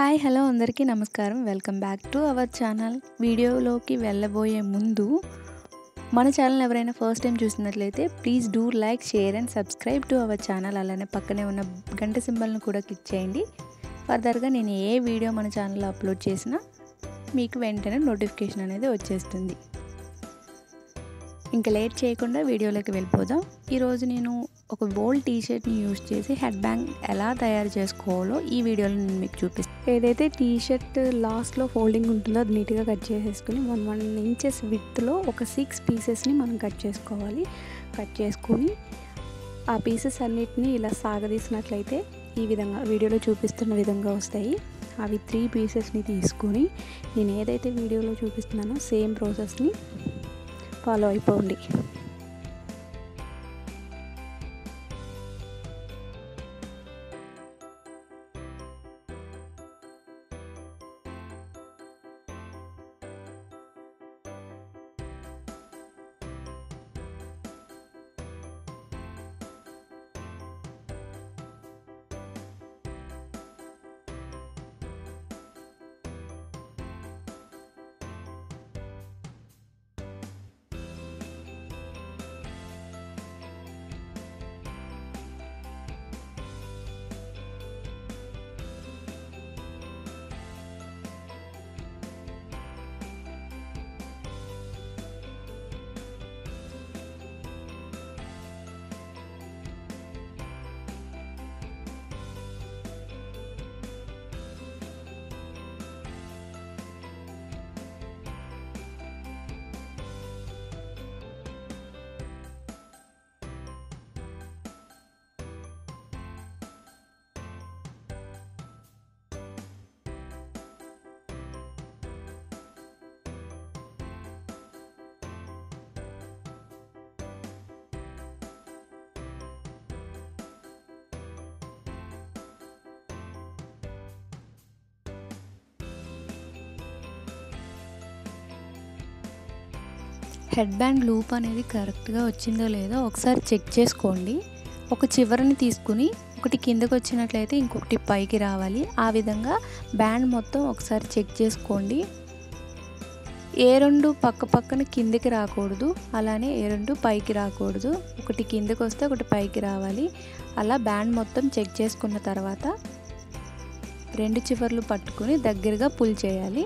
Hi hello అందరికీ నమస్కారం. Welcome back to our channel. వీడియోలోకి వెళ్ళబోయే ముందు మన ఛానల్ ఎవరైనా ఫస్ట్ టైం చూసినట్లయితే please do like, share and subscribe to our channel. అలానే పక్కనే ఉన్న గంట సింబల్ను కూడా క్లిక్ చేయండి. ఫర్దర్గా నేను ఏ వీడియో మన ఛానల్లో అప్లోడ్ చేసినా మీకు వెంటనే నోటిఫికేషన్ అనేది వచ్చేస్తుంది. ఇంకా లేట్ చేయకుండా వీడియోలోకి వెళ్ళిపోదాం. ఈరోజు నేను ఒక ఓల్డ్ టీషర్ట్ని యూజ్ చేసి హెడ్ బ్యాంగ్ ఎలా తయారు చేసుకోవాలో ఈ వీడియోలో నేను మీకు చూపిస్తాను. ఏదైతే టీషర్ట్ లాస్ట్లో ఫోల్డింగ్ ఉంటుందో అది నీట్గా కట్ చేసేసుకుని 1 ఇంచెస్ విడ్త్లో ఒక 6 పీసెస్ని మనం కట్ చేసుకోవాలి. కట్ చేసుకొని ఆ పీసెస్ అన్నిటిని ఇలా సాగదీసినట్లయితే ఈ విధంగా వీడియోలో చూపిస్తున్న విధంగా వస్తాయి. అవి 3 పీసెస్ని తీసుకొని నేను ఏదైతే వీడియోలో చూపిస్తున్నానో సేమ్ ప్రాసెస్ని ఫాలో అయిపోండి. హెడ్ బ్యాండ్ లూప్ అనేది కరెక్ట్గా వచ్చిందో లేదో ఒకసారి చెక్ చేసుకోండి. ఒక చివరని తీసుకుని ఒకటి కిందకు వచ్చినట్లయితే ఇంకొకటి పైకి రావాలి. ఆ విధంగా బ్యాండ్ మొత్తం ఒకసారి చెక్ చేసుకోండి. ఏ రెండు పక్కన కిందకి రాకూడదు, అలానే ఏ రెండు పైకి రాకూడదు. ఒకటి కిందకి వస్తే ఒకటి పైకి రావాలి. అలా బ్యాండ్ మొత్తం చెక్ చేసుకున్న తర్వాత 2 చివర్లు పట్టుకుని దగ్గరగా పుల్ చేయాలి.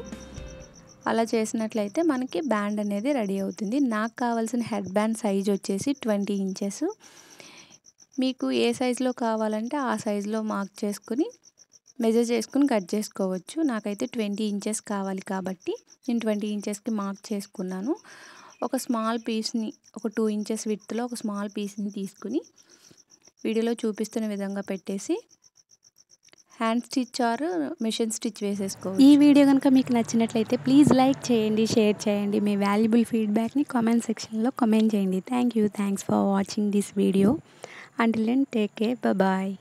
అలా చేసినట్లయితే మనకి బ్యాండ్ అనేది రెడీ అవుతుంది. నాకు కావాల్సిన హెడ్ బ్యాండ్ సైజ్ వచ్చేసి 20 ఇంచెస్. మీకు ఏ సైజులో కావాలంటే ఆ సైజులో మార్క్ చేసుకుని మెజర్ చేసుకుని కట్ చేసుకోవచ్చు. నాకైతే 20 ఇంచెస్ కావాలి కాబట్టి నేను 20 ఇంచెస్కి మార్క్ చేసుకున్నాను. ఒక స్మాల్ పీస్ని ఒక 2 ఇంచెస్ విడ్త్లో ఒక స్మాల్ పీస్ని తీసుకుని వీడియోలో చూపిస్తున్న విధంగా పెట్టేసి hand stitch or machine stitch వేసేసుకోవచ్చు. ఈ వీడియో కనుక మీకు నచ్చినట్లయితే ప్లీజ్ లైక్ చేయండి, షేర్ చేయండి. మీ వాల్యుబుల్ ఫీడ్బ్యాక్ని కామెంట్ సెక్షన్లో కామెంట్ చేయండి. Thanks for watching this video. Until then take care, bye.